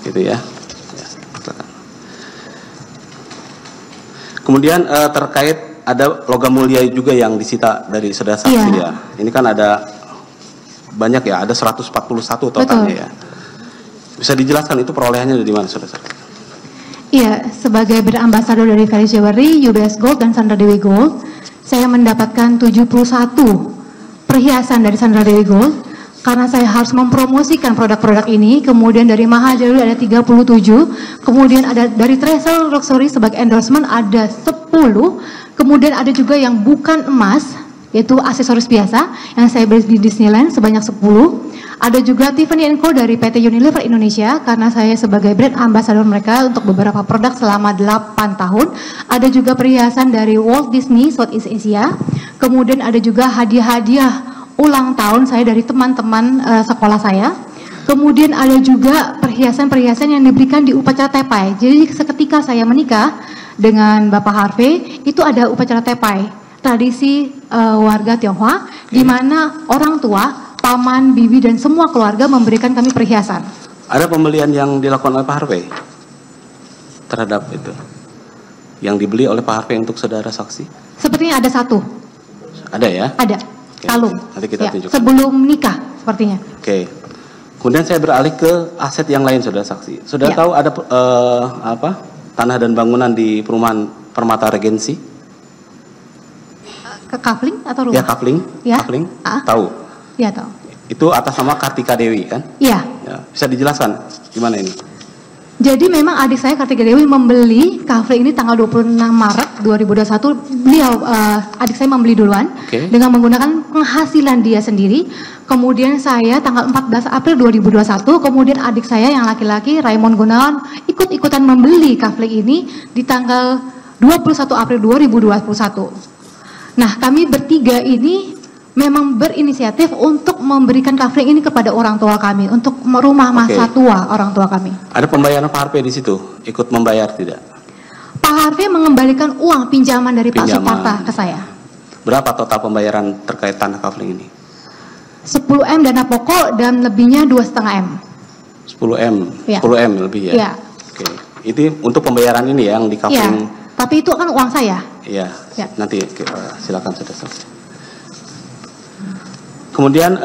gitu ya. Kemudian terkait ada logam mulia juga yang disita dari saudara saksi ya. Ini kan ada banyak ya, ada 141 totalnya ya. Bisa dijelaskan itu perolehannya dari mana saudara? Iya, sebagai brand ambassador dari Valley Jewelry, UBS Gold dan Sandra Dewi Gold, saya mendapatkan 71 perhiasan dari Sandra Dewi Gold karena saya harus mempromosikan produk-produk ini. Kemudian dari Maha Jewelry ada 37, kemudian ada dari Treasure Luxury sebagai endorsement ada 10, kemudian ada juga yang bukan emas, yaitu aksesoris biasa yang saya beli di Disneyland sebanyak 10. Ada juga Tiffany & Co dari PT Unilever Indonesia karena saya sebagai brand ambassador mereka untuk beberapa produk selama 8 tahun. Ada juga perhiasan dari Walt Disney Southeast Asia. Kemudian ada juga hadiah-hadiah ulang tahun saya dari teman-teman sekolah saya. Kemudian ada juga perhiasan-perhiasan yang diberikan di upacara tepai. Jadi seketika saya menikah dengan Bapak Harvey, itu ada upacara tepai, tradisi warga Tionghoa, di mana orang tua, paman, bibi, dan semua keluarga memberikan kami perhiasan. Ada pembelian yang dilakukan oleh Pak Harvey terhadap itu? Yang dibeli oleh Pak Harvey untuk saudara saksi? Sepertinya ada satu. Ada ya? Ada. Oke, kalung. Nanti kita tunjukkan. Sebelum nikah sepertinya. Oke. Kemudian saya beralih ke aset yang lain saudara saksi. Saudara tahu ada tanah dan bangunan di perumahan Permata Regensi? Ke Kafling atau rumah? Ya, Kafling. Ya. Kafling. Tahu? Iya, tahu. Itu atas nama Kartika Dewi kan? Iya. Ya, bisa dijelaskan gimana ini? Jadi memang adik saya Kartika Dewi membeli kafe ini tanggal 26 Maret 2021. Beliau adik saya membeli duluan dengan menggunakan penghasilan dia sendiri. Kemudian saya tanggal 14 April 2021, kemudian adik saya yang laki-laki Raymond Gunawan ikut-ikutan membeli kafe ini di tanggal 21 April 2021. Nah, kami bertiga ini memang berinisiatif untuk memberikan kafling ini kepada orang tua kami, untuk rumah masa tua orang tua kami. Ada pembayaran Pak Harvey di situ? Ikut membayar tidak? Pak Harvey mengembalikan uang pinjaman dari Pak Suparta ke saya. Berapa total pembayaran terkait tanah kafling ini? 10M dana pokok dan lebihnya 2,5 M. 10M? Ya. 10M lebih ya? Iya. Oke. Itu untuk pembayaran ini yang di kafling? Iya. Tapi itu kan uang saya. Iya. Ya. Nanti silakan saudara saksi. Kemudian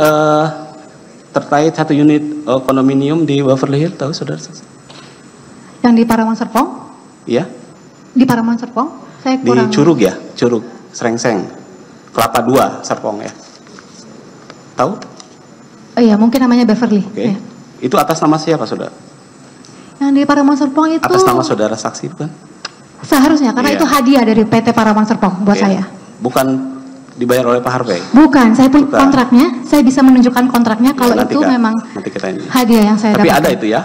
terkait satu unit kondominium di Waverly Hills, tahu saudara? Yang di Paramount Serpong? Iya. Di Paramount Serpong? Saya kurang. Di Curug ya, Curug, Serengseng, Kelapa 2, Serpong ya. Tahu? Oh iya, mungkin namanya Beverly. Oke. Ya. Itu atas nama siapa saudara? Yang di Paramount Serpong itu. Atas nama saudara saksi bukan? Seharusnya, karena itu hadiah dari PT Paramount Serpong buat saya. Bukan dibayar oleh Pak Harvey? Bukan, saya punya kontraknya, saya bisa menunjukkan kontraknya kalau itu memang hadiah yang saya dapat. Tapi ada itu ya,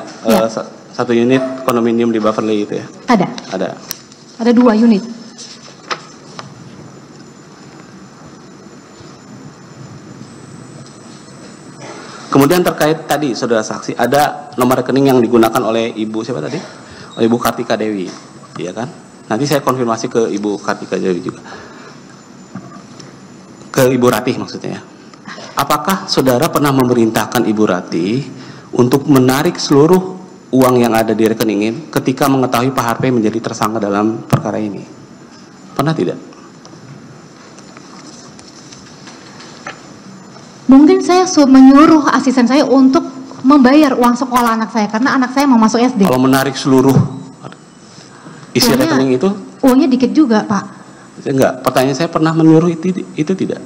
satu unit kondominium di Beverly itu ya? Ada. Ada 2 unit. Kemudian terkait tadi saudara saksi, ada nomor rekening yang digunakan oleh Ibu siapa tadi? Oleh Ibu Kartika Dewi, iya kan? Nanti saya konfirmasi ke Ibu Kartika Dewi juga. Ke Ibu Ratih maksudnya ya. Apakah saudara pernah memerintahkan Ibu Ratih untuk menarik seluruh uang yang ada di rekening ini ketika mengetahui Pak Harvey menjadi tersangka dalam perkara ini? Pernah tidak? Mungkin saya menyuruh asisten saya untuk membayar uang sekolah anak saya karena anak saya mau masuk SD. Kalau menarik seluruh isi rekening itu? Uangnya dikit juga, Pak. Enggak, pertanyaan saya pernah menyuruh itu tidak?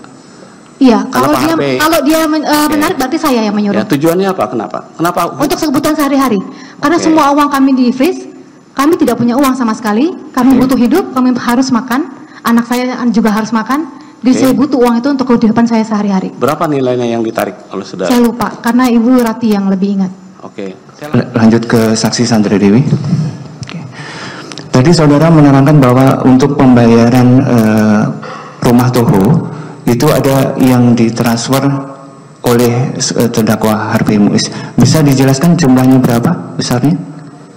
Iya, kalau dia menarik berarti saya yang menyuruh. Ya, tujuannya apa? Kenapa? Untuk kebutuhan sehari-hari. Karena semua uang kami di freeze, kami tidak punya uang sama sekali. Kami butuh hidup, kami harus makan, anak saya juga harus makan. Jadi saya butuh uang itu untuk kehidupan saya sehari-hari. Berapa nilainya yang ditarik oleh saudara? Saya lupa, karena Ibu Rati yang lebih ingat. Oke. Lanjut ke saksi Sandra Dewi. Tadi saudara menerangkan bahwa untuk pembayaran rumah Toho itu ada yang ditransfer oleh terdakwa Harvey Muiz. Bisa dijelaskan jumlahnya berapa besarnya?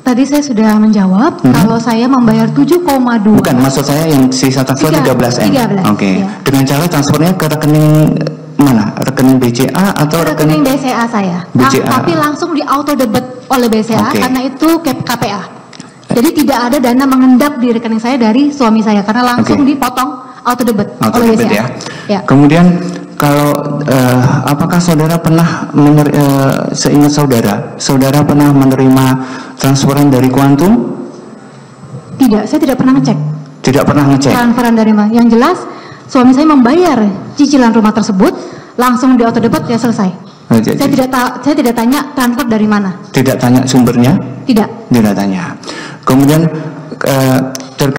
Tadi saya sudah menjawab kalau saya membayar 7,2. Bukan, maksud saya yang sisa transfer 13M. Oke. Dengan cara transfernya ke rekening mana? Rekening BCA atau rekening BCA saya. BCA. Tapi langsung di auto debit oleh BCA karena itu KPA. Jadi tidak ada dana mengendap di rekening saya dari suami saya karena langsung dipotong auto debit oleh BCA. Ya. Ya. Kemudian kalau apakah saudara pernah seingat saudara pernah menerima transferan dari Quantum? Tidak, saya tidak pernah ngecek. Tidak pernah ngecek. Transferan dari mana? Yang jelas suami saya membayar cicilan rumah tersebut langsung di auto debit ya selesai. Saya tidak tanya transfer dari mana. Tidak tanya sumbernya? Tidak. Tidak tanya. Kemudian